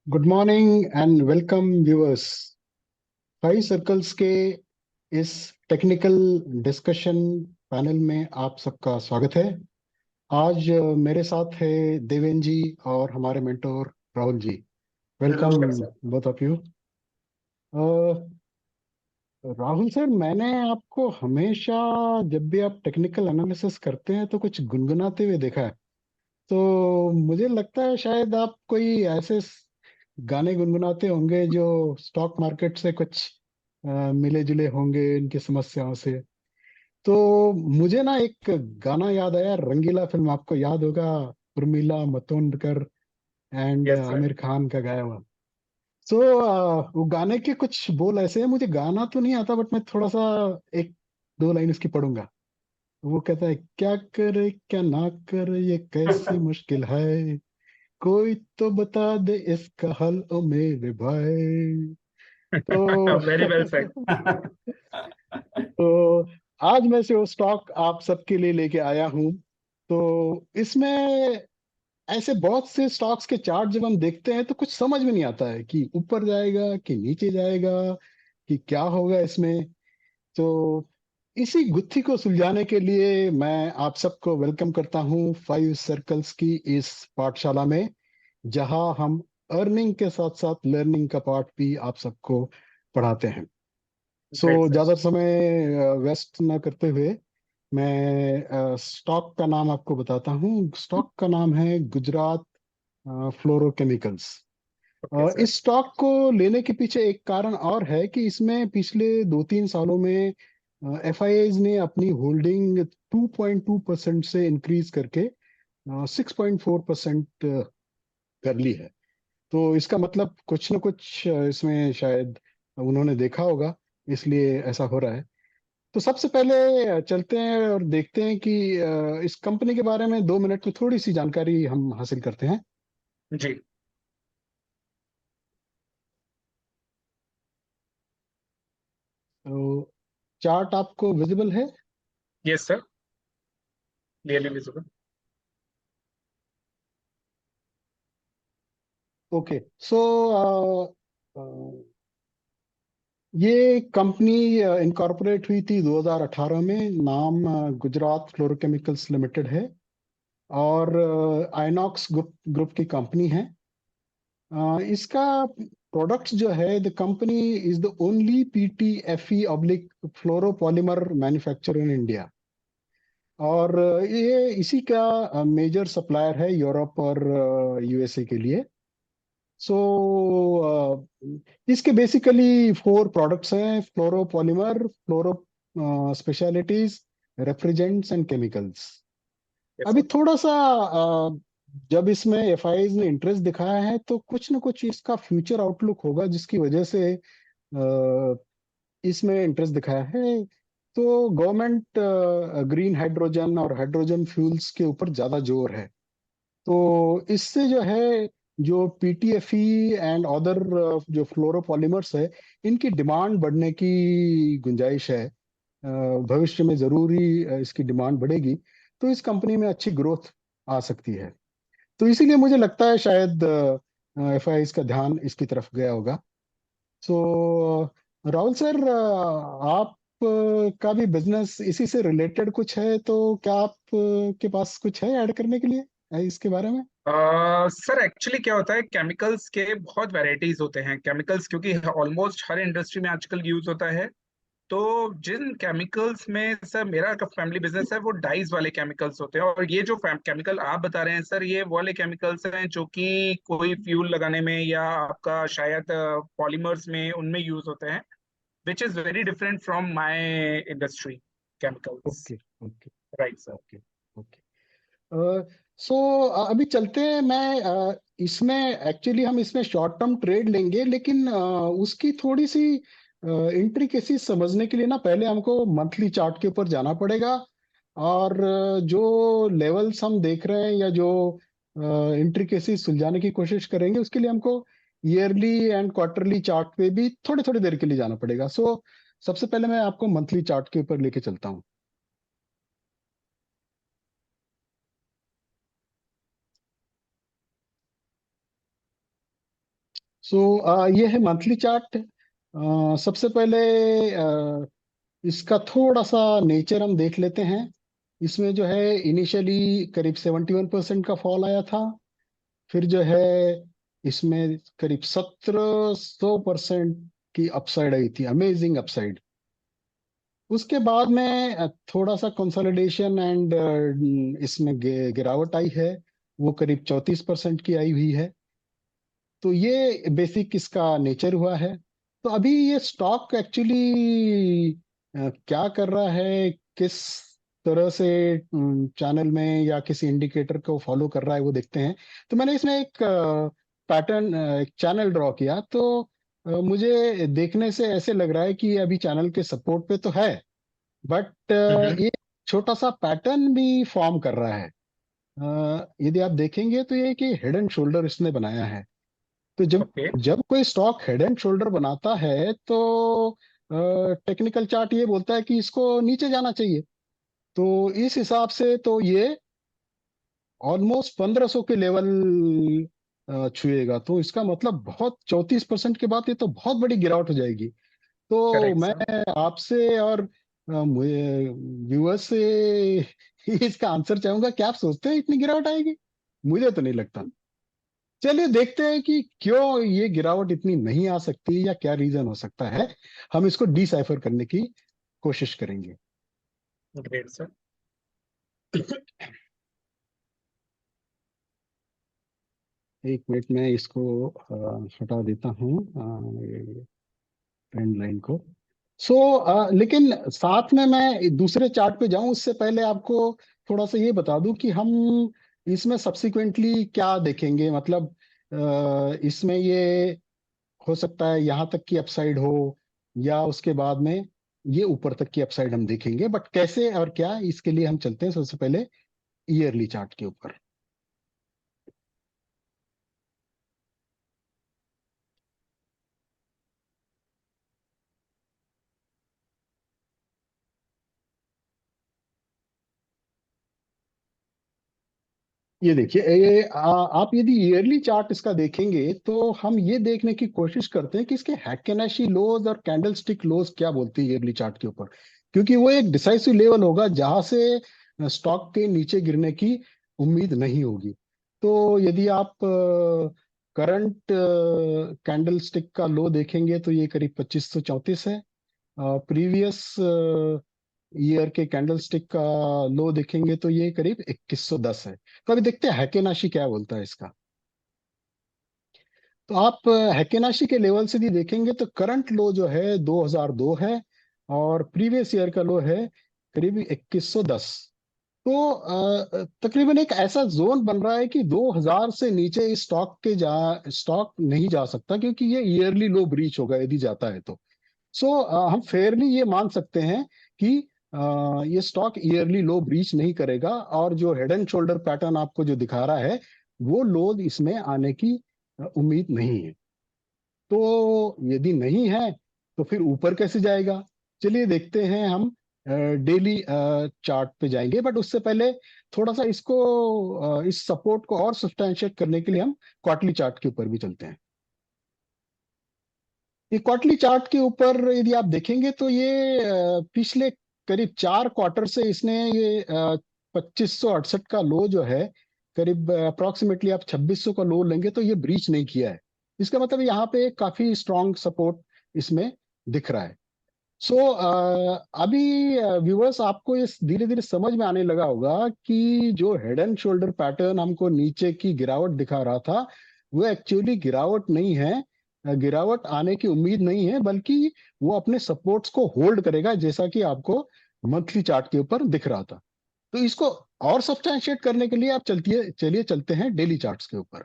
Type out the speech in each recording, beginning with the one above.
Good morning and welcome viewers. Five circles के इस technical discussion panel में आप सबका स्वागत है। आज मेरे साथ है देवेन जी और हमारे मेंटोर राहुल जी। वेलकम नमस्कार sir. Both of you. Rahul sir, मैंने आपको हमेशा जब भी आप टेक्निकल एनालिसिस करते हैं तो कुछ गुनगुनाते हुए देखा है। तो मुझे लगता है शायद आप कोई ऐसे गाने गुनगुनाते होंगे जो स्टॉक मार्केट से कुछ मिले जुले होंगे इनकी समस्याओं से। तो मुझे ना एक गाना याद आया, रंगीला फिल्म, आपको याद होगा, Urmila Matondkar and yes sir. Aamir Khan का गाया हुआ। सो वो गाने के कुछ बोल ऐसे हैं, मुझे गाना तो नहीं आता बट मैं थोड़ा सा एक दो लाइन उसकी पढ़ूंगा। वो कहता है, क्या करे क्या ना करे ये कैसी मुश्किल है, कोई तो बता दे इसका हल ओ मेरे भाई। तो वेरी वेल सेड। तो आज मैं से वो स्टॉक आप सबके लिए लेके आया हूँ। तो इसमें ऐसे बहुत से स्टॉक्स के चार्ट जब हम देखते हैं तो कुछ समझ में नहीं आता है कि ऊपर जाएगा कि नीचे जाएगा कि क्या होगा इसमें। तो इसी गुत्थी को सुलझाने के लिए मैं आप सबको वेलकम करता हूँ फाइव सर्कल्स की इस पाठशाला में, जहां हम अर्निंग के साथ साथ लर्निंग का पार्ट भी आप सबको पढ़ाते हैं। So great sir. ज्यादा समय वेस्ट न करते हुए मैं स्टॉक का नाम आपको बताता हूँ। स्टॉक का नाम है गुजरात फ्लोरोकेमिकल्स। Okay sir. इस स्टॉक को लेने के पीछे एक कारण और है कि इसमें पिछले 2-3 सालों में एफआईआईज ने अपनी होल्डिंग 2.2% से इंक्रीज करके 6.4% कर ली है। तो इसका मतलब कुछ न कुछ इसमें शायद उन्होंने देखा होगा, इसलिए ऐसा हो रहा है। तो सबसे पहले चलते हैं और देखते हैं कि इस कंपनी के बारे में 2 मिनट में थोड़ी सी जानकारी हम हासिल करते हैं। जी। तो चार्ट आपको विजिबल है? Yes sir. Clearly visible. Okay. So ये कंपनी इनकॉर्पोरेट हुई थी 2018 में। नाम गुजरात फ्लोरोकेमिकल्स लिमिटेड है और आइनॉक्स ग्रुप ग्रुप की कंपनी है। इसका प्रोडक्ट्स जो है, the company is the only PTFE oblique fluoropolymer manufacturer in India. और ये इसी का मेजर सप्लायर है यूरोप और यूएसए के लिए। सो इसके बेसिकली 4 प्रोडक्ट्स हैं: fluoropolymer, fluoro specialities, refrigerants and chemicals. Yes अभी सर। थोड़ा सा जब इसमें एफआईज ने इंटरेस्ट दिखाया है तो कुछ ना कुछ इसका फ्यूचर आउटलुक होगा जिसकी वजह से इसमें इंटरेस्ट दिखाया है। तो गवर्नमेंट ग्रीन हाइड्रोजन और हाइड्रोजन फ्यूल्स के ऊपर ज्यादा जोर है। तो इससे जो है, जो पीटीएफई एंड अदर जो फ्लोरोपॉलीमर्स है, इनकी डिमांड बढ़ने की गुंजाइश है। भविष्य में जरूरी इसकी डिमांड बढ़ेगी तो इस कंपनी में अच्छी ग्रोथ आ सकती है। तो इसीलिए मुझे लगता है शायद एफआई का ध्यान इसकी तरफ गया होगा। सो राहुल सर, आप का भी बिजनेस इसी से रिलेटेड कुछ है, तो क्या आप के पास कुछ है ऐड करने के लिए इसके बारे में? सर एक्चुअली क्या होता है, केमिकल्स के बहुत वैरायटीज होते हैं। केमिकल्स क्योंकि ऑलमोस्ट हर इंडस्ट्री में आजकल यूज होता है। तो जिन केमिकल्स में सर मेरा फैमिली बिजनेस है वो डाइज वाले केमिकल्स होते हैं। और ये जो केमिकल आप बता रहे हैं सर, ये वो वाले केमिकल्स हैं जो कि कोई फ्यूल लगाने में या आपका शायद पॉलीमर्स में उनमें यूज होते हैं, which is very different from my industry chemicals. Okay, okay, right sir. Okay, okay. So अभी चलते हैं। मैं इसमें एक्चुअली हम इसमें शॉर्ट टर्म ट्रेड लेंगे, लेकिन उसकी थोड़ी सी इंट्रिकेसी समझने के लिए ना पहले हमको मंथली चार्ट के ऊपर जाना पड़ेगा। और जो लेवल्स हम देख रहे हैं या जो इंट्रिकेसी सुलझाने की कोशिश करेंगे उसके लिए हमको ईयरली एंड क्वार्टरली चार्ट पे भी थोड़ी थोड़ी देर के लिए जाना पड़ेगा। सो सबसे पहले मैं आपको मंथली चार्ट के ऊपर लेके चलता हूँ। ये है मंथली चार्ट। सबसे पहले इसका थोड़ा सा नेचर हम देख लेते हैं। इसमें जो है इनिशियली करीब 71% का फॉल आया था। फिर जो है इसमें करीब 1700% की अपसाइड आई थी, अमेजिंग अपसाइड। उसके बाद में थोड़ा सा कंसोलिडेशन एंड इसमें गिरावट आई है। वो करीब 34% की आई हुई है। तो ये बेसिक इसका नेचर हुआ है। तो अभी ये स्टॉक एक्चुअली क्या कर रहा है, किस तरह से चैनल में या किसी इंडिकेटर को फॉलो कर रहा है, वो देखते हैं। तो मैंने इसमें एक पैटर्न, एक चैनल ड्रॉ किया। तो मुझे देखने से ऐसे लग रहा है कि ये अभी चैनल के सपोर्ट पे तो है, बट हम्म। ये छोटा सा पैटर्न भी फॉर्म कर रहा है। यदि आप देखेंगे तो ये कि हेड एंड शोल्डर इसने बनाया है। तो जब ओके। जब कोई स्टॉक हेड एंड शोल्डर बनाता है तो टेक्निकल चार्ट ये बोलता है कि इसको नीचे जाना चाहिए। तो इस हिसाब से तो ये ऑलमोस्ट 1500 के लेवल छुएगा। तो इसका मतलब बहुत 34% के बाद ये तो बहुत बड़ी गिरावट हो जाएगी। तो करेक्ट मैं सर। आपसे और व्यूअर्स से इसका आंसर चाहूंगा, क्या आप सोचते हैं इतनी गिरावट आएगी? मुझे तो नहीं लगता। चलिए देखते हैं कि क्यों ये गिरावट इतनी नहीं आ सकती, या क्या रीजन हो सकता है। हम इसको डिसाइफर करने की कोशिश करेंगे। Great sir. एक मिनट में इसको हटा देता हूँ, ट्रेंड लाइन को। लेकिन साथ में मैं दूसरे चार्ट पे जाऊं उससे पहले आपको थोड़ा सा ये बता दूं कि हम इसमें सब्सिक्वेंटली क्या देखेंगे। मतलब इसमें ये हो सकता है यहाँ तक की अपसाइड हो, या उसके बाद में ये ऊपर तक की अपसाइड हम देखेंगे। बट कैसे और क्या, इसके लिए हम चलते हैं सबसे पहले ईयरली चार्ट के ऊपर। ये देखिए, आप यदि ईयरली चार्ट इसका देखेंगे तो हम ये देखने की कोशिश करते हैं कि इसके हैकेनाशी लोज और कैंडल स्टिक लोज क्या बोलते हैं ईयरली चार्ट के ऊपर। क्योंकि वो एक डिसाइसिव लेवल होगा जहां से स्टॉक के नीचे गिरने की उम्मीद नहीं होगी। तो यदि आप करंट कैंडल स्टिक का लो देखेंगे तो ये करीब 2534 है। प्रीवियस ईयर के कैंडल स्टिक का लो देखेंगे तो ये करीब 2110 है। तो अभी देखते हैं हैकेनाशी क्या बोलता है इसका। तो आप हैकेनाशी के लेवल से भी देखेंगे तो करंट लो जो है 2002 है, और प्रीवियस ईयर का लो है करीब 2110। तो तकरीबन एक ऐसा जोन बन रहा है कि 2000 से नीचे इस स्टॉक नहीं जा सकता, क्योंकि ये ईयरली लो ब्रीच होगा यदि जाता है तो। हम फेयरली ये मान सकते हैं कि ये स्टॉक ईयरली लो ब्रीच नहीं करेगा, और जो हेड एंड शोल्डर पैटर्न आपको जो दिखा रहा है वो लो इसमें आने की उम्मीद नहीं है। तो यदि नहीं है तो फिर ऊपर कैसे जाएगा? चलिए देखते हैं। हम डेली चार्ट पे जाएंगे, बट उससे पहले थोड़ा सा इसको इस सपोर्ट को और सब्सटैंशिएट करने के लिए हम क्वार्टरली चार्ट के ऊपर भी चलते हैं। ये क्वार्टरली चार्ट के ऊपर यदि आप देखेंगे तो ये पिछले करीब 4 क्वार्टर से इसने ये 2568 का लो जो है, करीब अप्रोक्सीमेटली आप 2600 का लो लेंगे तो ये ब्रीच नहीं किया है। इसका मतलब यहाँ पे काफी स्ट्रांग सपोर्ट इसमें दिख रहा है। अभी व्यूअर्स आपको ये धीरे धीरे समझ में आने लगा होगा कि जो हेड एंड शोल्डर पैटर्न हमको नीचे की गिरावट दिखा रहा था, वो एक्चुअली गिरावट नहीं है। गिरावट आने की उम्मीद नहीं है, बल्कि वो अपने सपोर्ट्स को होल्ड करेगा, जैसा कि आपको मंथली चार्ट के ऊपर दिख रहा था। तो इसको और सब्सटैंशिएट करने के लिए आप चलिए चलते हैं डेली चार्ट्स के ऊपर।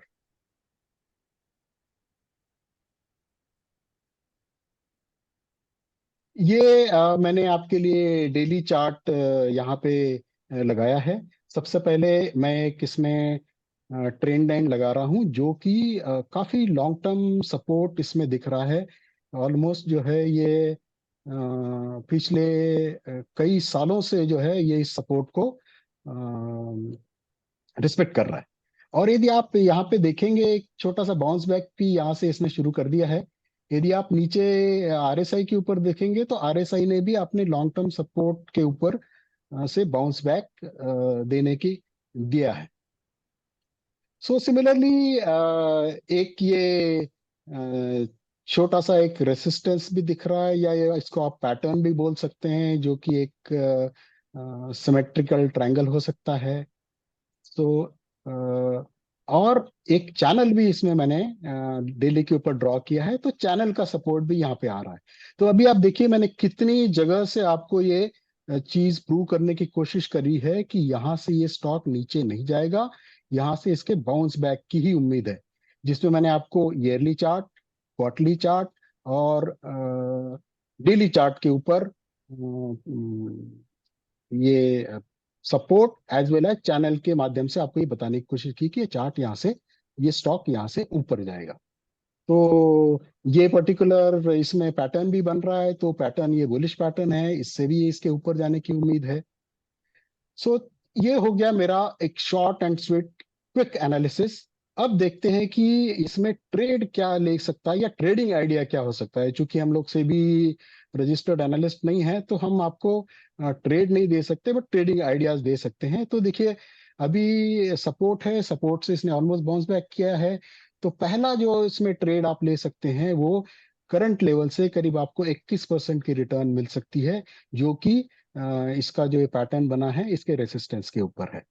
ये मैंने आपके लिए डेली चार्ट यहाँ पे लगाया है। सबसे पहले मैं एक इसमें ट्रेंड लाइन लगा रहा हूँ, जो कि काफी लॉन्ग टर्म सपोर्ट इसमें दिख रहा है। ऑलमोस्ट जो है ये पिछले कई सालों से जो है ये इस सपोर्ट को रिस्पेक्ट कर रहा है। और यदि आप यहाँ पे देखेंगे, एक छोटा सा बाउंस बैक भी यहाँ से इसने शुरू कर दिया है। यदि आप नीचे आरएसआई के ऊपर देखेंगे तो आरएसआई ने भी अपने लॉन्ग टर्म सपोर्ट के ऊपर से बाउंस बैक देने की दिया है। सो सिमिलरली एक ये छोटा सा एक रेसिस्टेंस भी दिख रहा है, या इसको आप पैटर्न भी बोल सकते हैं, जो कि एक सिमेट्रिकल ट्रायंगल हो सकता है। सो और एक चैनल भी इसमें मैंने डेली के ऊपर ड्रॉ किया है, तो चैनल का सपोर्ट भी यहाँ पे आ रहा है। तो अभी आप देखिए, मैंने कितनी जगह से आपको ये चीज प्रूव करने की कोशिश करी है कि यहाँ से ये स्टॉक नीचे नहीं जाएगा, यहाँ से इसके बाउंस बैक की ही उम्मीद है। जिसमें मैंने आपको ईयरली चार्ट, क्वार्टरली चार्ट और डेली चार्ट के ऊपर ये support as well as channel के माध्यम से आपको ये बताने की कोशिश की कि ये चार्ट यहाँ से, ये स्टॉक यहाँ से ऊपर जाएगा। तो ये पर्टिकुलर इसमें पैटर्न भी बन रहा है, तो पैटर्न ये बुलिश पैटर्न है, इससे भी इसके ऊपर जाने की उम्मीद है। सो ये हो गया मेरा एक short and sweet quick analysis. अब देखते हैं कि इसमें ट्रेड क्या ले सकता है, या ट्रेडिंग आइडिया क्या हो सकता है। चूंकि हम लोग से भी रजिस्टर्ड एनालिस्ट नहीं है, तो हम आपको ट्रेड नहीं दे सकते, बट ट्रेडिंग आइडियाज दे सकते हैं। तो देखिए, अभी सपोर्ट है, सपोर्ट से इसने ऑलमोस्ट बाउंस बैक किया है। तो पहला जो इसमें ट्रेड आप ले सकते हैं, वो करंट लेवल से करीब आपको 21% की रिटर्न मिल सकती है, जो कि इसका जो ये पैटर्न बना है इसके रेसिस्टेंस के ऊपर है।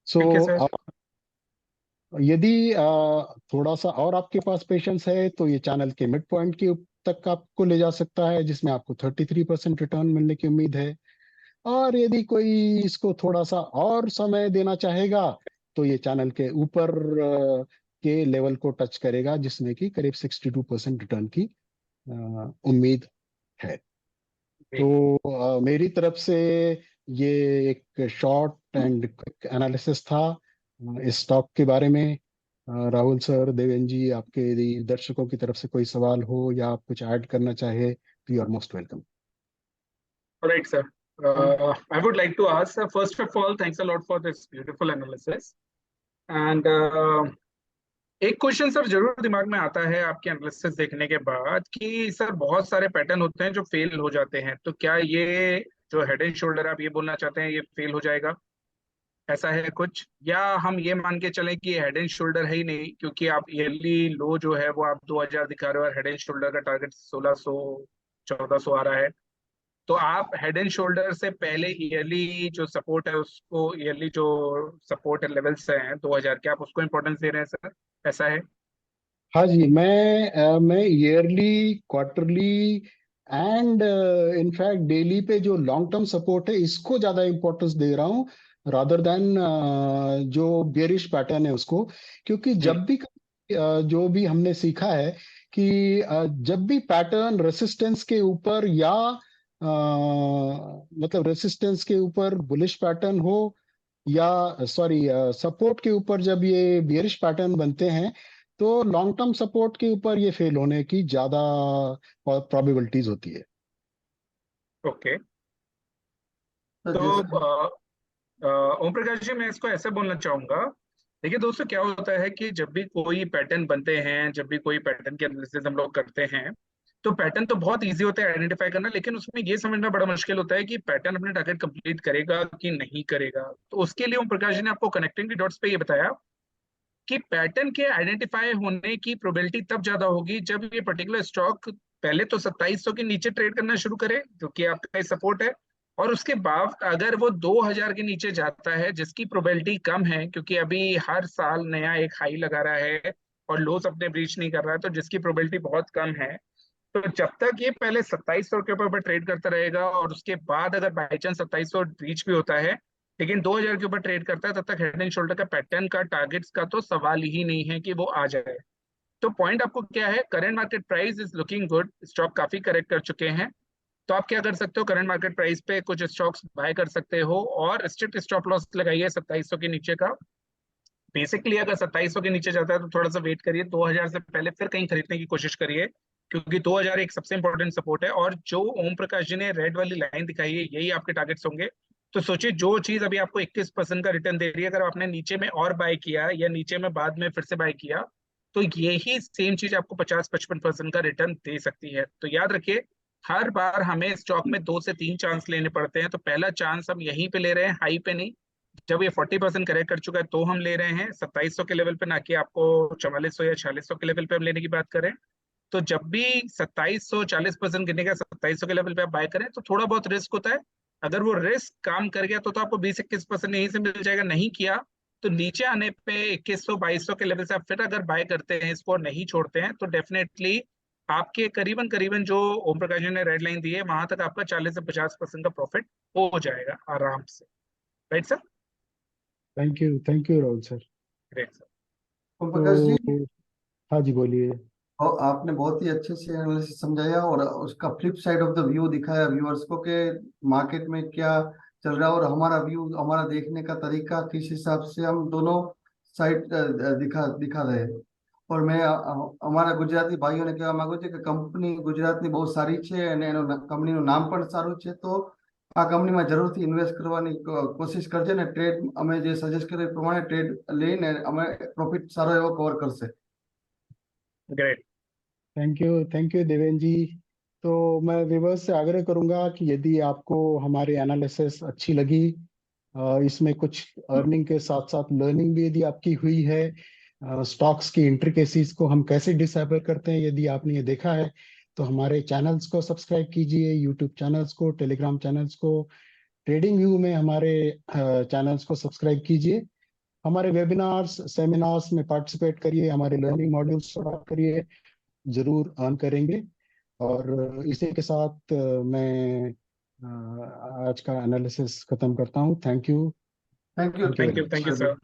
सो ठीक है सर। यदि थोड़ा सा और आपके पास पेशेंस है, तो ये चैनल के मिड पॉइंट के तक आपको ले जा सकता है, जिसमें आपको 33% रिटर्न मिलने की उम्मीद है। और यदि कोई इसको थोड़ा सा और समय देना चाहेगा, तो ये चैनल के ऊपर के लेवल को टच करेगा, जिसमें कि करीब 62% रिटर्न की उम्मीद है। जी। तो मेरी तरफ से ये एक शॉर्ट एंड क्विक एनालिसिस था इस स्टॉक के बारे में। राहुल सर, देवेन जी, आपके यदि दर्शकों की तरफ से कोई सवाल हो या आप कुछ ऐड करना चाहे, तो you are most welcome. Alright, sir. I would like to ask, first of all, thanks a lot for this beautiful analysis. And एक क्वेश्चन सर जरूर दिमाग में आता है आपके एनालिसिस देखने के बाद कि सर बहुत सारे पैटर्न होते हैं जो फेल हो जाते हैं, तो क्या ये जो हेड एंड शोल्डर आप ये बोलना चाहते हैं ये फेल हो जाएगा, ऐसा है कुछ? या हम ये मान के चलें कि हेड एंड शोल्डर है ही नहीं, क्योंकि आप ईयरली लो जो है वो आप 2000 दिखा रहे हो और हेड एंड शोल्डर का टारगेट 1600 1400 आ रहा है। तो आप हेड एंड शोल्डर से पहले ईयरली जो सपोर्ट है उसको, ईयरली जो सपोर्ट लेवल्स हैं 2000 के, आप उसको इंपॉर्टेंस दे रहे हैं सर, ऐसा है? हाँ जी, मैं yearly, quarterly and in fact daily पे जो लॉन्ग टर्म सपोर्ट है, इसको ज्यादा इंपॉर्टेंस दे रहा हूँ, रादर देन जो बेरिश पैटर्न है उसको। क्योंकि जी। जब भी जो भी हमने सीखा है कि जब भी पैटर्न रेसिस्टेंस के ऊपर, या मतलब रेसिस्टेंस के ऊपर बुलिश पैटर्न हो, या सॉरी सपोर्ट के ऊपर जब ये बियरिश पैटर्न बनते हैं, तो लॉन्ग टर्म सपोर्ट के ऊपर ये फेल होने की ज्यादा प्रोबेबिलिटीज होती है। ओके। तो तो जैसे ओम प्रकाश जी, मैं इसको ऐसे बोलना चाहूंगा। देखिए दोस्तों, क्या होता है कि जब भी कोई पैटर्न बनते हैं, जब भी कोई पैटर्न के एनालिसिस हम लोग करते हैं, तो पैटर्न तो बहुत इजी होता है आइडेंटिफाई करना, लेकिन उसमें ये समझना बड़ा मुश्किल होता है कि पैटर्न अपने टारगेट कंप्लीट करेगा कि नहीं करेगा। तो उसके लिए ओम प्रकाश जी ने आपको कनेक्टिंग द डॉट्स पे ये बताया कि पैटर्न के आइडेंटिफाई होने की प्रोबेबिलिटी तब ज्यादा होगी जब ये पर्टिकुलर स्टॉक पहले तो 2700 के नीचे ट्रेड करना शुरू करे, जो कि आपका सपोर्ट है, और उसके बाद अगर वो 2000 के नीचे जाता है, जिसकी प्रोबेबिलिटी कम है क्योंकि अभी हर साल नया एक हाई लगा रहा है और लोस अपने ब्रीच नहीं कर रहा है, तो जिसकी प्रोबेबिलिटी बहुत कम है, तो जब तक ये पहले 2700 के ऊपर ट्रेड करता रहेगा और उसके बाद अगर बाई चांस 2700 ब्रीच भी होता है लेकिन 2000 के ऊपर ट्रेड करता है, तब तक हेड एंड शोल्डर का पैटर्न का टारगेट्स का तो सवाल ही नहीं है कि वो आ जाए। तो पॉइंट आपको क्या है, current market price is looking good, stock काफी करेक्ट कर चुके हैं। तो आप क्या कर सकते हो, करंट मार्केट प्राइस पे कुछ स्टॉक्स बाय कर सकते हो और स्ट्रिक्ट स्टॉप लॉस लगाइए 2700 के नीचे का। बेसिकली अगर 2700 के नीचे जाता है तो थोड़ा सा वेट करिए, 2000 से पहले फिर कहीं खरीदने की कोशिश करिए, क्योंकि 2000 एक सबसे इंपॉर्टेंट सपोर्ट है। और जो ओम प्रकाश जी ने रेड वाली लाइन दिखाई है, यही आपके टारगेट्स होंगे। तो सोचिए जो चीज अभी आपको 21% का रिटर्न दे रही है, अगर आपने नीचे में और बाय किया या नीचे में बाद में फिर से बाय किया, तो यही सेम चीज आपको 50-55% का रिटर्न दे सकती है। तो याद रखिए, हर बार हमें स्टॉक में 2 से 3 चांस लेने पड़ते हैं। तो पहला चांस हम यहीं पे ले रहे हैं, हाई पे नहीं। जब ये 40% करेक्ट कर चुका है तो हम ले रहे हैं 2700 के लेवल पे, ना कि आपको 4400 या 4600 के लेवल पे हम लेने की बात करें। तो जब भी 2700 40% गिरने का 2700 के लेवल पे आप बाय करें तो थोड़ा बहुत रिस्क होता है। अगर वो रिस्क काम कर गया तो आपको 20-21% यहीं से मिल जाएगा। नहीं किया तो नीचे आने पे 2100-2200 के लेवल से आप फिर अगर बाय करते हैं इसको और नहीं छोड़ते हैं, तो डेफिनेटली आपके करीबन करीबन जो ओम प्रकाश जी ने रेड लाइन दी है वहां तक आपका 40 से 50% का प्रॉफिट हो जाएगा आराम से। Right sir? Thank you Rahul sir. Great sir. Om Prakash ji, तो हाँ जी, बोलिए। और आपने बहुत ही अच्छे से एनालिसिस समझाया और उसका flip side of the view दिखाया व्यूअर्स को कि मार्केट में क्या चल रहा है और हमारा व्यू, हमारा देखने का तरीका किस हिसाब से हम दोनों साइड दिखा दिखा रहे हैं। और मैं અમારા ગુજરાતી ભાઈઓને કહેવા માંગુ છું કે કંપની ગુજરાતની બહુ સારી છે અને એનું કંપનીનું નામ પણ સારું છે, તો આ કંપનીમાં જરૂરથી ઇન્વેસ્ટ કરવાની કોશિશ કરજે ને ટ્રેડ અમે જે સજેસ્ટ કર્યું એ પ્રમાણે ટ્રેડ લઈને અમે પ્રોફિટ સારો એવો કવર કરશે। ग्रेट। थैंक यू देवेन जी। तो मैं व्यूअर्स से आग्रह करूंगा कि यदि आपको हमारी एनालिसिस अच्छी लगी, इसमें कुछ अर्निंग के साथ साथ लर्निंग भी यदि आपकी हुई है, स्टॉक्स की इंट्रिकेसीज को हम कैसे डिसाइफर करते हैं यदि आपने ये देखा है, तो हमारे चैनल्स को सब्सक्राइब कीजिए, यूट्यूब चैनल्स को, टेलीग्राम चैनल्स को, ट्रेडिंग व्यू में हमारे चैनल्स को सब्सक्राइब कीजिए। हमारे वेबिनार्स सेमिनार्स में पार्टिसिपेट करिए, हमारे लर्निंग मॉड्यूल्स करिए, जरूर अर्न करेंगे। और इसी के साथ मैं आज का एनालिसिस खत्म करता हूँ। Thank you. Thank you. Thank you thank very you, much. Thank you sir.